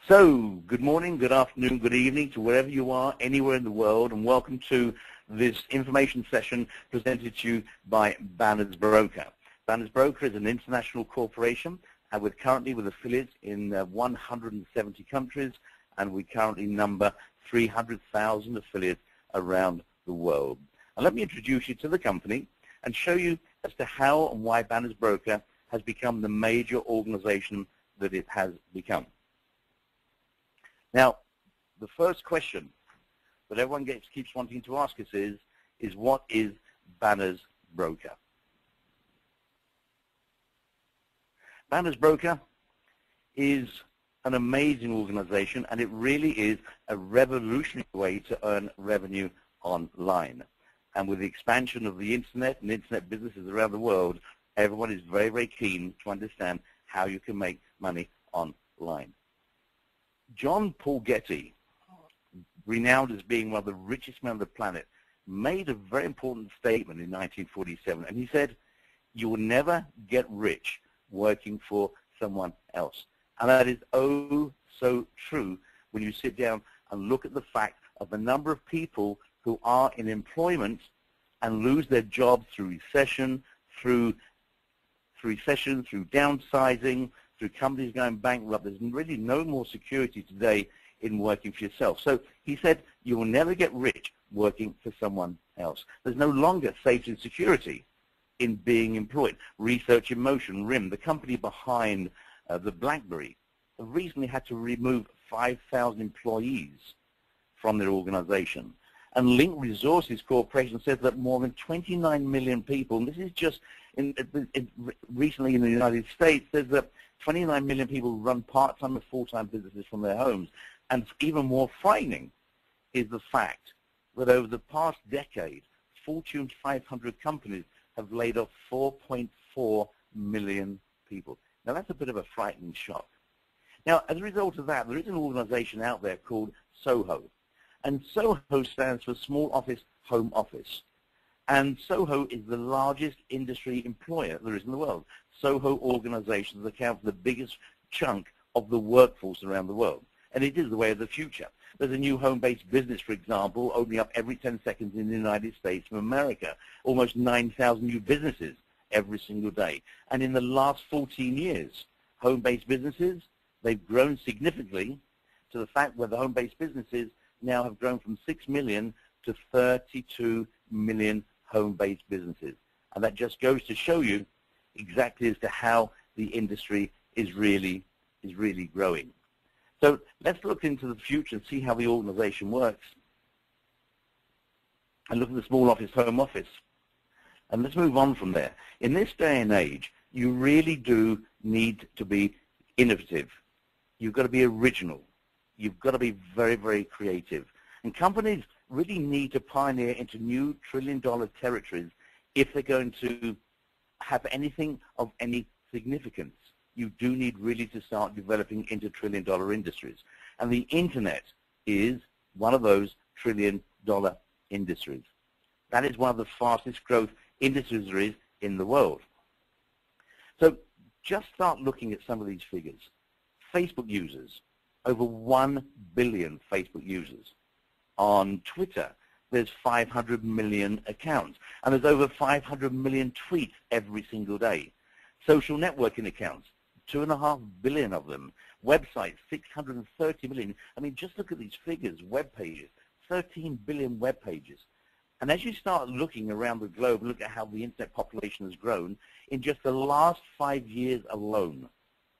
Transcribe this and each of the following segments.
So, good morning, good afternoon, good evening to wherever you are, anywhere in the world, and welcome to this information session presented to you by Banners Broker. Banners Broker is an international corporation, and we're currently with affiliates in 170 countries, and we currently number 300,000 affiliates around the world. And let me introduce you to the company and show you as to how and why Banners Broker has become the major organization that it has become. Now, the first question that everyone keeps wanting to ask us is what is Banners Broker? Banners Broker is an amazing organization, and it really is a revolutionary way to earn revenue online. And with the expansion of the internet and internet businesses around the world, everyone is very, very keen to understand how you can make money online. John Paul Getty, renowned as being one of the richest men on the planet, made a very important statement in 1947, and he said, "You will never get rich working for someone else." And that is oh so true when you sit down and look at the fact of the number of people who are in employment and lose their jobs through recession, through downsizing, through companies going bankrupt. There's really no more security today in working for yourself. So he said, you will never get rich working for someone else. There's no longer safety and security in being employed. Research in Motion, RIM, the company behind the BlackBerry, recently had to remove 5,000 employees from their organization. And Link Resources Corporation says that more than 29 million people, and this is just recently in the United States, says that 29 million people run part-time and full-time businesses from their homes. And even more frightening is the fact that over the past decade, Fortune 500 companies have laid off 4.4 million people. Now, that's a bit of a frightening shock. Now, as a result of that, there is an organization out there called SOHO. And SOHO stands for Small Office Home Office. And SOHO is the largest industry employer there is in the world. SOHO organizations account for the biggest chunk of the workforce around the world. And it is the way of the future. There's a new home-based business, for example, opening up every 10 seconds in the United States of America. Almost 9,000 new businesses every single day. And in the last 14 years, home-based businesses, they've grown significantly to the fact where the home-based businesses now have grown from 6 million to 32 million home-based businesses. And that just goes to show you exactly as to how the industry is really growing. So let's look into the future and see how the organization works. And look at the small office, home office. And let's move on from there. In this day and age, you really do need to be innovative. You've got to be original. You've got to be very, very creative. And companies really need to pioneer into new trillion-dollar territories if they're going to have anything of any significance. You do need really to start developing into trillion-dollar industries. And the internet is one of those trillion-dollar industries. That is one of the fastest growth industries there is in the world. So just start looking at some of these figures. Facebook users, over 1 billion Facebook users. On Twitter, there's 500 million accounts, and there's over 500 million tweets every single day. Social networking accounts, 2.5 billion of them. Websites, 630 million. I mean, just look at these figures, web pages, 13 billion web pages. And as you start looking around the globe, look at how the internet population has grown, in just the last 5 years alone,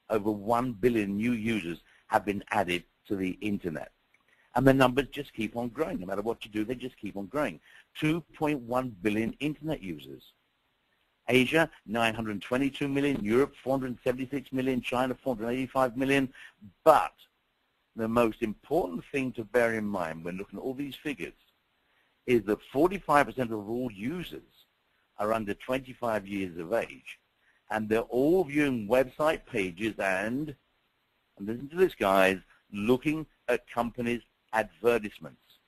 over 1 billion new users have been added to the internet. And the numbers just keep on growing. No matter what you do, they just keep on growing. 2.1 billion internet users. Asia, 922 million. Europe, 476 million. China, 485 million. But the most important thing to bear in mind when looking at all these figures is that 45% of all users are under 25 years of age. And they're all viewing website pages and listen to this, guys, looking at companies' advertisements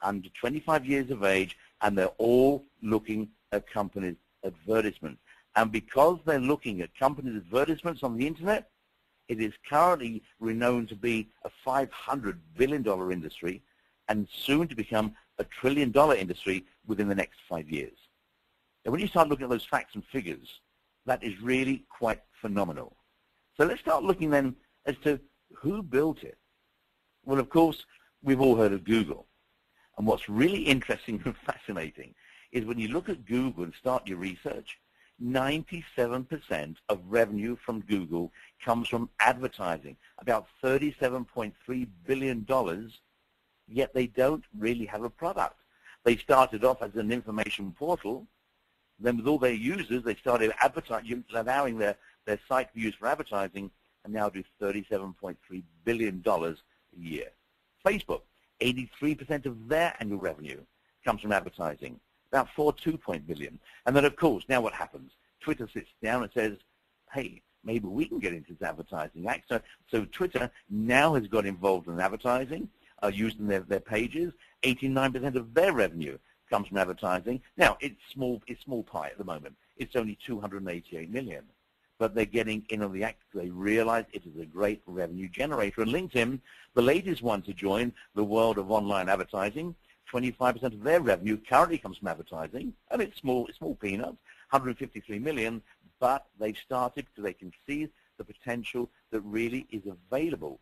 under 25 years of age, and they're all looking at companies' advertisements. And because they're looking at companies' advertisements on the internet, It is currently renowned to be a $500 billion industry and soon to become a $1 trillion industry within the next 5 years. And when you start looking at those facts and figures, that is really quite phenomenal. So let's start looking then as to who built it. Well, of course, we've all heard of Google. And what's really interesting and fascinating is when you look at Google and start your research, 97% of revenue from Google comes from advertising, about $37.3 billion, yet they don't really have a product. They started off as an information portal. Then with all their users, they started allowing their site to be used for advertising, and now do $37.3 billion a year. Facebook, 83% of their annual revenue comes from advertising, about $4.2 billion. And then, of course, now what happens? Twitter sits down and says, hey, maybe we can get into this advertising act. So Twitter now has got involved in advertising, using their pages. 89% of their revenue comes from advertising. Now, it's small pie at the moment. It's only $288 million. But they're getting in on the act because they realize it is a great revenue generator. And LinkedIn, the latest one to join the world of online advertising, 25% of their revenue currently comes from advertising, and it's small peanuts, 153 million, but they've started because they can see the potential that really is available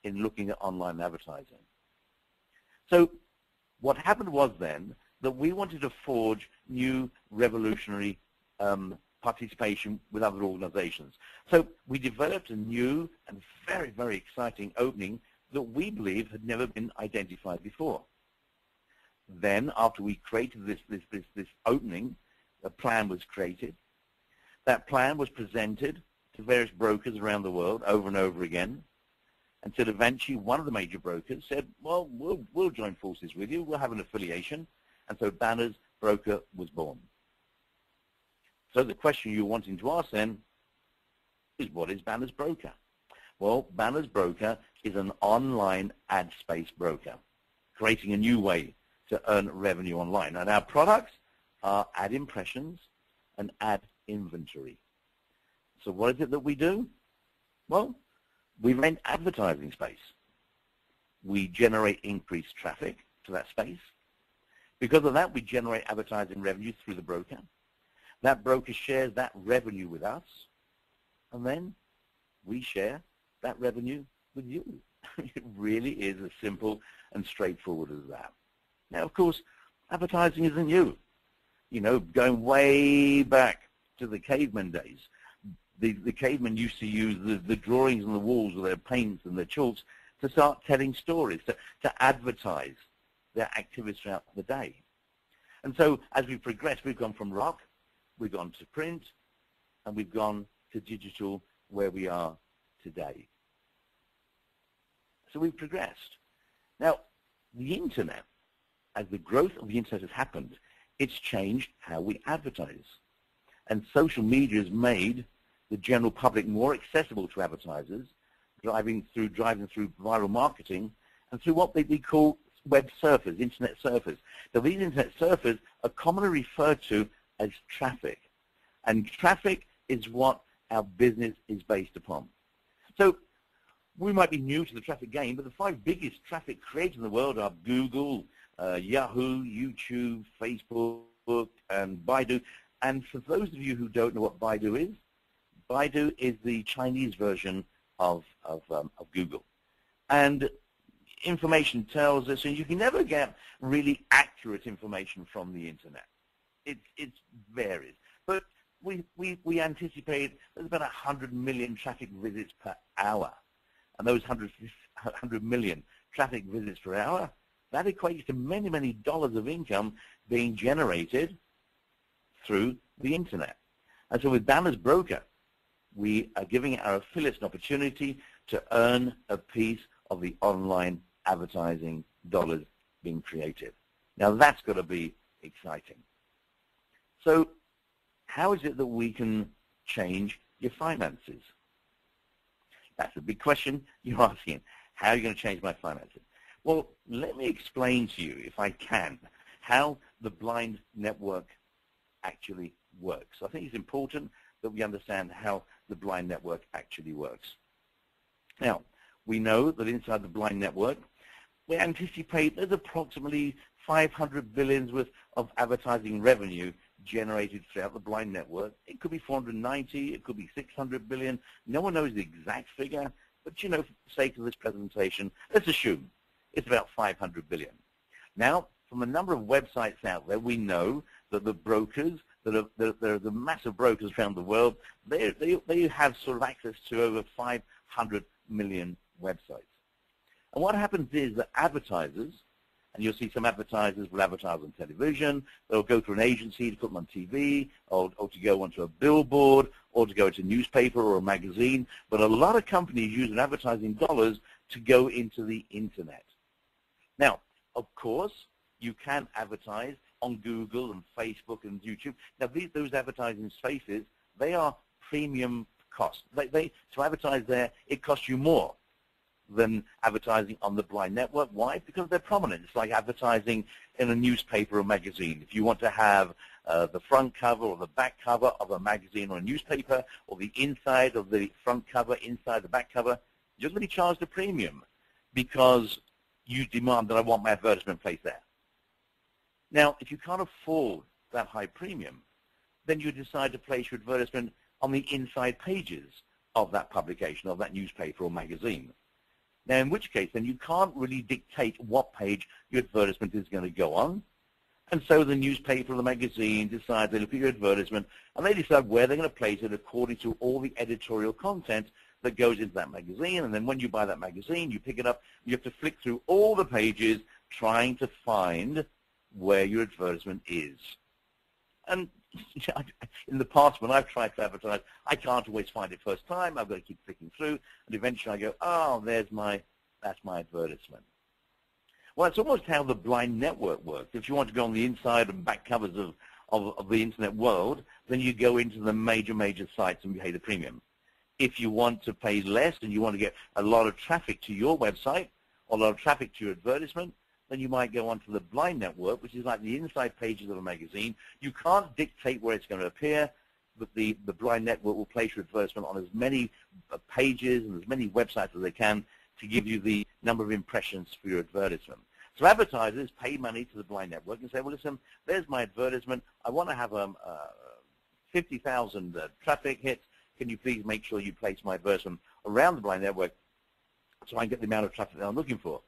in looking at online advertising. So what happened was then that we wanted to forge new revolutionary participation with other organizations. So we developed a new and very, very exciting opening that we believe had never been identified before. Then, after we created this opening, a plan was created. That plan was presented to various brokers around the world over and over again, until eventually one of the major brokers said, well, we'll join forces with you. We'll have an affiliation. And so Banner's Broker was born. So the question you're wanting to ask then is, what is Banner's Broker? Well, Banner's Broker is an online ad space broker, creating a new way to earn revenue online. And our products are ad impressions and ad inventory. So what is it that we do? Well, we rent advertising space. We generate increased traffic to that space. Because of that, we generate advertising revenue through the broker. That broker shares that revenue with us, and then we share that revenue with you. It really is as simple and straightforward as that. Now, of course, advertising isn't new. You know, going way back to the caveman days, the cavemen used to use the drawings on the walls with their paints and their chalks to start telling stories, to advertise their activities throughout the day. And so as we progressed, we've gone from rock, we've gone to print, and we've gone to digital where we are today. So we've progressed. Now, the internet, as the growth of the internet has happened, it's changed how we advertise. And social media has made the general public more accessible to advertisers, driving through viral marketing, and through what we call web surfers, internet surfers. So these internet surfers are commonly referred to as traffic. And traffic is what our business is based upon. So we might be new to the traffic game, but the 5 biggest traffic creators in the world are Google, Yahoo, YouTube, Facebook, and Baidu. And for those of you who don't know what Baidu is the Chinese version of Google. And information tells us, and you can never get really accurate information from the internet. It varies. But we anticipate there's about 100 million traffic visits per hour. And those 100 million traffic visits per hour, that equates to many, many dollars of income being generated through the internet. And so with Banner's Broker, we are giving our affiliates an opportunity to earn a piece of the online advertising dollars being created. Now that's got to be exciting. So how is it that we can change your finances? That's a big question you're asking. How are you going to change my finances? Well, let me explain to you, if I can, how the blind network actually works. I think it's important that we understand how the blind network actually works. Now, we know that inside the blind network, we anticipate there's approximately 500 billion worth of advertising revenue generated throughout the blind network. It could be 490, it could be 600 billion. No one knows the exact figure, but for the sake of this presentation, let's assume it's about 500 billion. Now, from a number of websites out there, we know that the brokers, the massive brokers around the world, they have sort of access to over 500 million websites. And what happens is that advertisers, and you'll see some advertisers will advertise on television, they'll go through an agency to put them on TV, or to go onto a billboard, or to go into a newspaper or a magazine, but a lot of companies use advertising dollars to go into the internet. Now, of course, you can advertise on Google and Facebook and YouTube. Now, those advertising spaces, they are premium cost. To advertise there, it costs you more than advertising on the blind network. Why? Because they're prominent. It's like advertising in a newspaper or magazine. If you want to have the front cover or the back cover of a magazine or a newspaper, or the inside of the front cover, inside the back cover, you're going to be charged a premium because you demand that I want my advertisement placed there. Now, if you can't afford that high premium, then you decide to place your advertisement on the inside pages of that publication, of that newspaper or magazine. Now, in which case, then you can't really dictate what page your advertisement is going to go on. And so the newspaper or the magazine decide, they look at your advertisement, and they decide where they're going to place it according to all the editorial content that goes into that magazine. And then when you buy that magazine, you pick it up, you have to flick through all the pages trying to find where your advertisement is. And in the past, when I've tried to advertise, I can't always find it first time. I've got to keep clicking through, and eventually I go, oh, that's my advertisement. Well, it's almost how the blind network works. If you want to go on the inside and back covers of the internet world, then you go into the major sites and pay the premium. If you want to pay less and you want to get a lot of traffic to your website or a lot of traffic to your advertisement, then you might go onto the blind network, which is like the inside pages of a magazine. You can't dictate where it's going to appear, but the blind network will place your advertisement on as many pages and as many websites as they can to give you the number of impressions for your advertisement. So advertisers pay money to the blind network and say, well, listen, there's my advertisement. I want to have 50,000 traffic hits. Can you please make sure you place my advertisement around the blind network so I can get the amount of traffic that I'm looking for?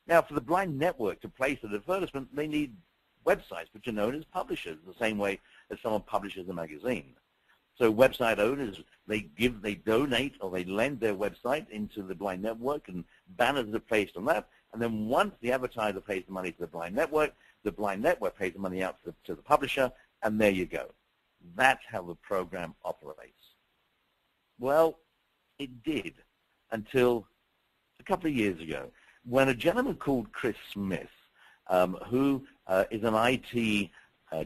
Now, for the blind network to place an advertisement, they need websites, which are known as publishers, the same way as someone publishes a magazine. So website owners, they donate or they lend their website into the blind network, and banners are placed on that. And then once the advertiser pays the money to the blind network pays the money out to the publisher, and there you go. That's how the program operates. Well, it did until a couple of years ago, when a gentleman called Chris Smith, who is an IT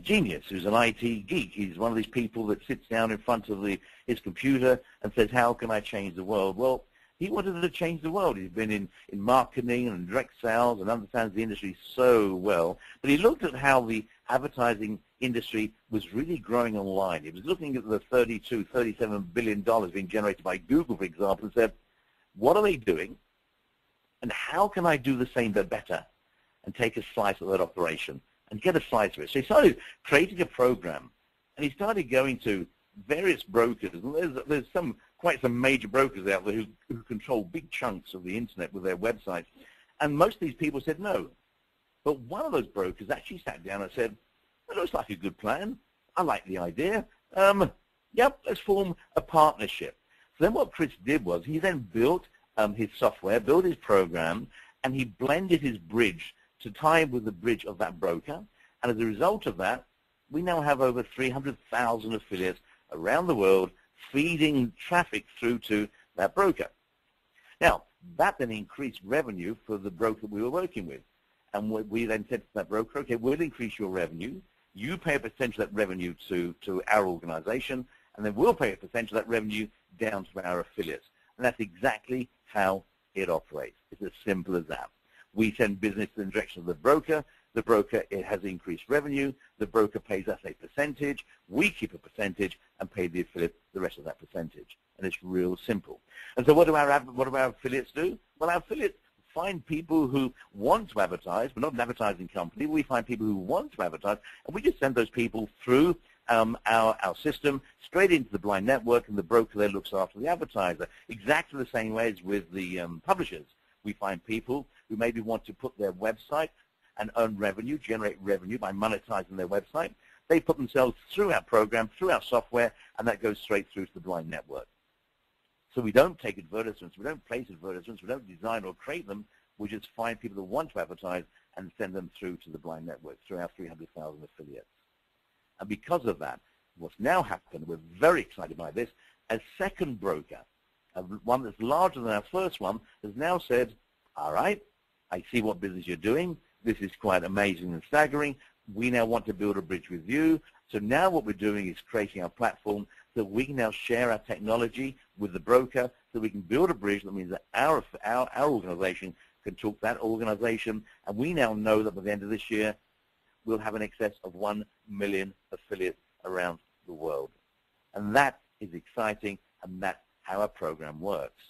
genius, who's an IT geek. He's one of these people that sits down in front of his computer and says, how can I change the world? Well, he wanted to change the world. He's been in marketing and direct sales and understands the industry so well. But he looked at how the advertising industry was really growing online. He was looking at the $32, $37 billion being generated by Google, for example, and said, what are they doing? And how can I do the same but better and take a slice of that operation and get a slice of it? So he started creating a program, and he started going to various brokers. And there's quite some major brokers out there who control big chunks of the internet with their websites. And most of these people said no. But one of those brokers actually sat down and said, that looks like a good plan. I like the idea. Yep, let's form a partnership. So then what Chris did was he then built his software, built his program, and he blended his bridge to tie with the bridge of that broker. And as a result of that, we now have over 300,000 affiliates around the world feeding traffic through to that broker. Now, that then increased revenue for the broker we were working with. And we then said to that broker, okay, we'll increase your revenue. You pay a percentage of that revenue to our organization, and then we'll pay a percentage of that revenue down to our affiliates. And that's exactly how it operates. It's as simple as that. We send business in the direction of the broker. The broker, it has increased revenue. The broker pays us a percentage. We keep a percentage and pay the affiliate the rest of that percentage. And it's real simple. And so what do our affiliates do? Well, our affiliates find people who want to advertise. We're not an advertising company. We find people who want to advertise, and we just send those people through our system straight into the blind network, and the broker there looks after the advertiser. Exactly the same way as with the publishers. We find people who maybe want to put their website and earn revenue, generate revenue by monetizing their website. They put themselves through our program, through our software, and that goes straight through to the blind network. So we don't take advertisements, we don't place advertisements, we don't design or create them. We just find people that want to advertise and send them through to the blind network through our 300,000 affiliates. And because of that, what's now happened, we're very excited by this, a second broker, one that's larger than our first one, has now said, all right, I see what business you're doing. This is quite amazing and staggering. We now want to build a bridge with you. So now what we're doing is creating our platform so we can now share our technology with the broker so we can build a bridge. That means that our organization can talk to that organization, and we now know that by the end of this year, we'll have an excess of 1 million affiliates around the world. And that is exciting, and that's how our program works.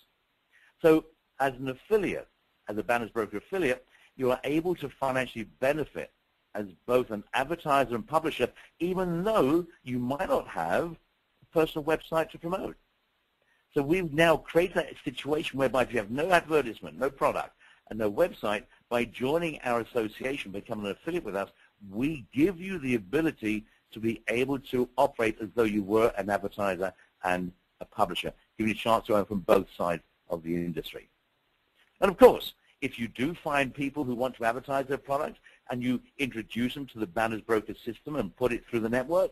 So as an affiliate, as a Banners Broker affiliate, you are able to financially benefit as both an advertiser and publisher, even though you might not have a personal website to promote. So we've now created a situation whereby if you have no advertisement, no product, and no website, by joining our association, becoming an affiliate with us, we give you the ability to be able to operate as though you were an advertiser and a publisher, giving you a chance to earn from both sides of the industry. And of course, if you do find people who want to advertise their product and you introduce them to the Banners Broker system and put it through the network,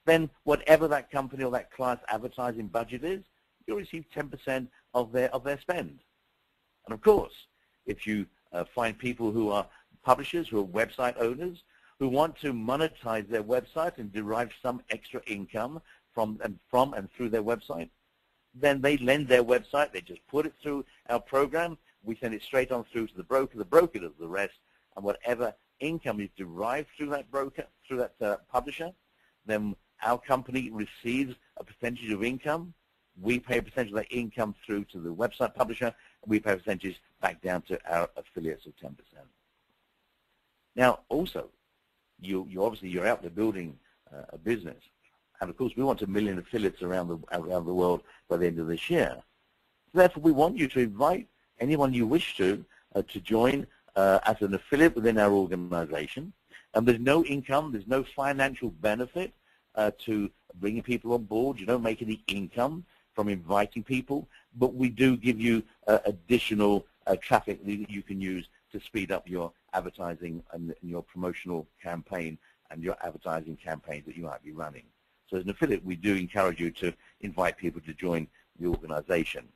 then whatever that company or that client's advertising budget is, you'll receive 10% of their spend. And of course, if you find people who are publishers, who are website owners, who want to monetize their website and derive some extra income from and through their website, then they lend their website, they just put it through our program, we send it straight on through to the broker does the rest, and whatever income is derived through that broker, through that publisher, then our company receives a percentage of income. We pay a percentage of that income through to the website publisher, and we pay a percentage back down to our affiliates of 10%. Now, also, you're out there building a business, and of course, we want 1 million affiliates around the world by the end of this year. So therefore, we want you to invite anyone you wish to join as an affiliate within our organization. And there's no income, there's no financial benefit to bringing people on board. You don't make any income from inviting people, but we do give you additional traffic that you can use to speed up your advertising and your promotional campaign and your advertising campaigns that you might be running. So as an affiliate, we do encourage you to invite people to join the organization.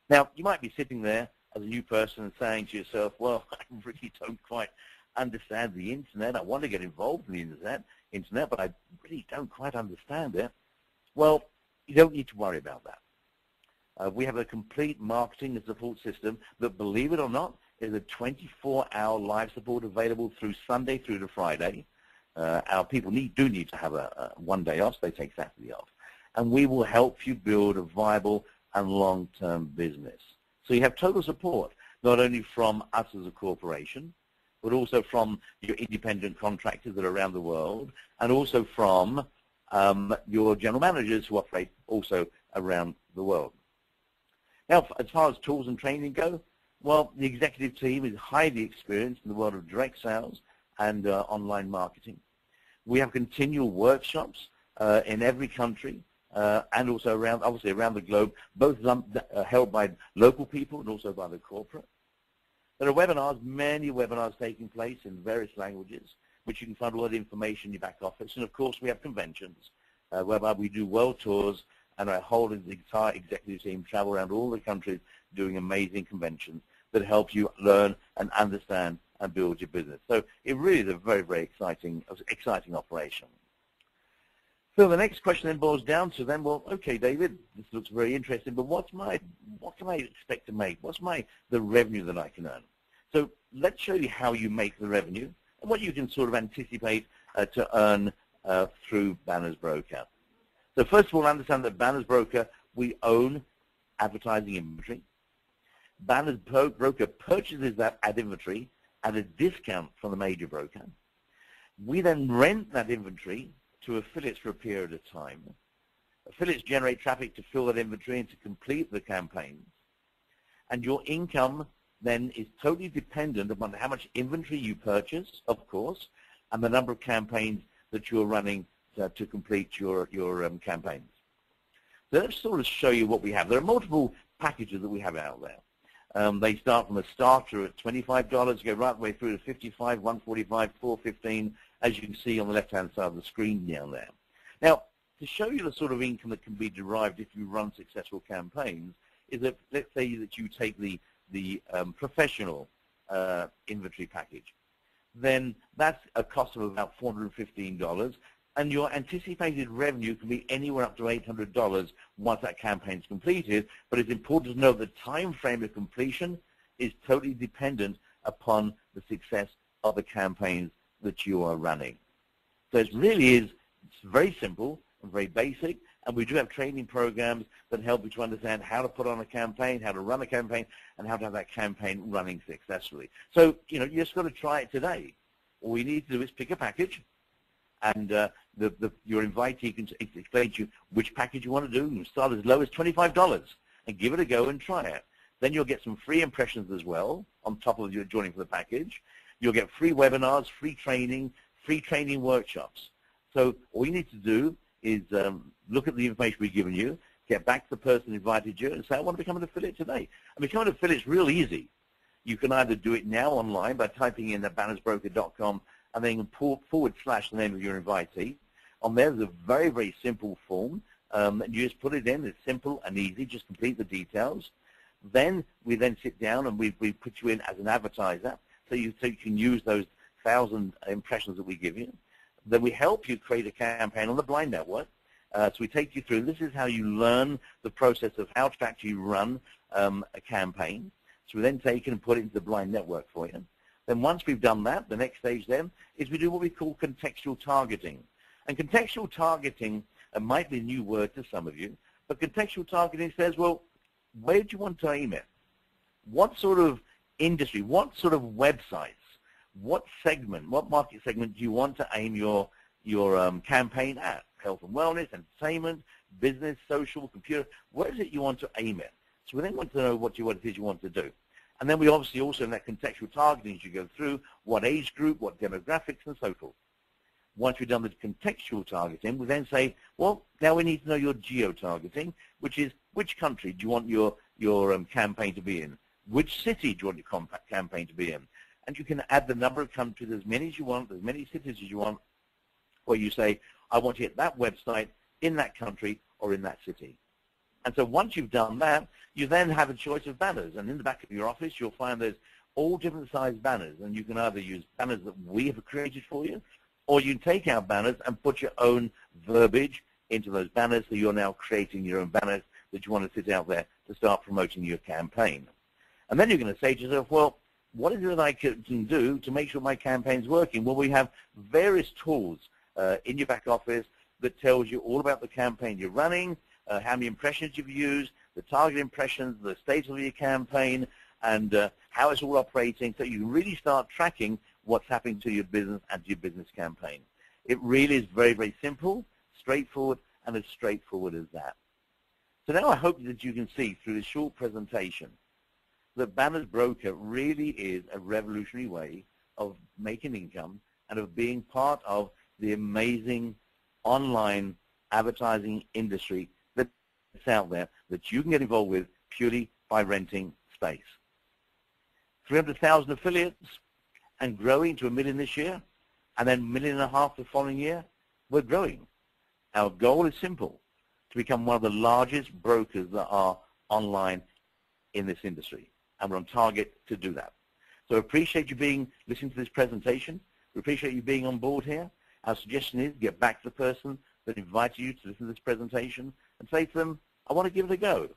Now, you might be sitting there as a new person and saying to yourself, well, I really don't quite understand the internet. I want to get involved in the internet, but I really don't quite understand it. Well, you don't need to worry about that. We have a complete marketing and support system that, believe it or not, is a 24-hour live support available through Sunday through to Friday. Our people do need to have one day off, so they take Saturday off. And we will help you build a viable and long-term business. So you have total support, not only from us as a corporation, but also from your independent contractors that are around the world, and also from your general managers who operate also around the world. Now, as far as tools and training go, well, the executive team is highly experienced in the world of direct sales and online marketing. We have continual workshops in every country and also obviously around the globe, both held by local people and also by the corporate. There are webinars, many webinars taking place in various languages, which you can find all the information in your back office. And of course, we have conventions whereby we do world tours, and our whole entire executive team travel around all the countries doing amazing conventions that help you learn and understand and build your business. So it really is a very, very exciting operation. So the next question then boils down to then, well, okay, David, this looks very interesting, but what can I expect to make? What's the revenue that I can earn? So let's show you how you make the revenue and what you can sort of anticipate to earn through Banners Broker. So first of all, understand that Banners Broker, we own advertising inventory. Banner's broker purchases that ad inventory at a discount from the major broker. We then rent that inventory to affiliates for a period of time. Affiliates generate traffic to fill that inventory and to complete the campaigns. And your income then is totally dependent upon how much inventory you purchase, of course, and the number of campaigns that you're running to complete your campaigns. So let's sort of show you what we have. There are multiple packages that we have out there. They start from a starter at $25, go right the way through to $55, $145, $415, as you can see on the left-hand side of the screen down there. Now, to show you the sort of income that can be derived if you run successful campaigns, is that let's say that you take the professional inventory package. Then that's a cost of about $415, and your anticipated revenue can be anywhere up to $800 once that campaign's completed. But it's important to know the time frame of completion is totally dependent upon the success of the campaigns that you are running. So it really is, it's very simple and very basic, and we do have training programs that help you to understand how to put on a campaign, how to run a campaign, and how to have that campaign running successfully. So, you just got to try it today. All you need to do is pick a package, and your invitee can explain to you which package you want to do. You start as low as $25 and give it a go and try it. Then you'll get some free impressions as well on top of your joining for the package. You'll get free webinars, free training workshops. So all you need to do is look at the information we've given you, get back to the person who invited you, and say, I want to become an affiliate today. And becoming an affiliate is real easy. You can either do it now online by typing in bannersbroker.com and then / the name of your invitee. On there's a very, very simple form. And you just put it in. It's simple and easy. Just complete the details. Then we then sit down and we put you in as an advertiser, so you can use those 1,000 impressions that we give you. Then we help you create a campaign on the Blind Network. So we take you through. This is how you learn the process of how to actually run a campaign. So we then take it and put it into the Blind Network for you. Then once we've done that, the next stage then is we do what we call contextual targeting. And contextual targeting might be a new word to some of you, but contextual targeting says, well, where do you want to aim it? What sort of industry, what sort of websites, what segment, what market segment do you want to aim your campaign at? Health and wellness, entertainment, business, social, computer. Where is it you want to aim it? So we then want to know what it is you want to do. And then we obviously also in that contextual targeting, as you go through, what age group, what demographics, and so forth. Once we've done the contextual targeting, we then say, well, now we need to know your geo-targeting, which is which country do you want your campaign to be in? Which city do you want your campaign to be in? And you can add the number of countries, as many as you want, as many cities as you want, where you say, I want to hit that website in that country or in that city. And so once you've done that, you then have a choice of banners. And in the back of your office, you'll find there's all different size banners. And you can either use banners that we have created for you, or you can take our banners and put your own verbiage into those banners, so you're now creating your own banners that you want to sit out there to start promoting your campaign. And then you're going to say to yourself, well, what is it that I can do to make sure my campaign's working? Well, we have various tools in your back office that tells you all about the campaign you're running, how many impressions you've used, the target impressions, the state of your campaign, and how it's all operating, so you can really start tracking what's happening to your business and to your business campaign. It really is very, very simple, straightforward, and as straightforward as that. So now I hope that you can see through this short presentation that Banner's Broker really is a revolutionary way of making income and of being part of the amazing online advertising industry that's out there that you can get involved with purely by renting space. 300,000 affiliates and growing to 1 million this year, and then 1.5 million the following year. We're growing. Our goal is simple, to become one of the largest brokers that are online in this industry, and we're on target to do that. So I appreciate you listening to this presentation. We appreciate you being on board here. Our suggestion is get back to the person that invited you to listen to this presentation and say to them, I want to give it a go.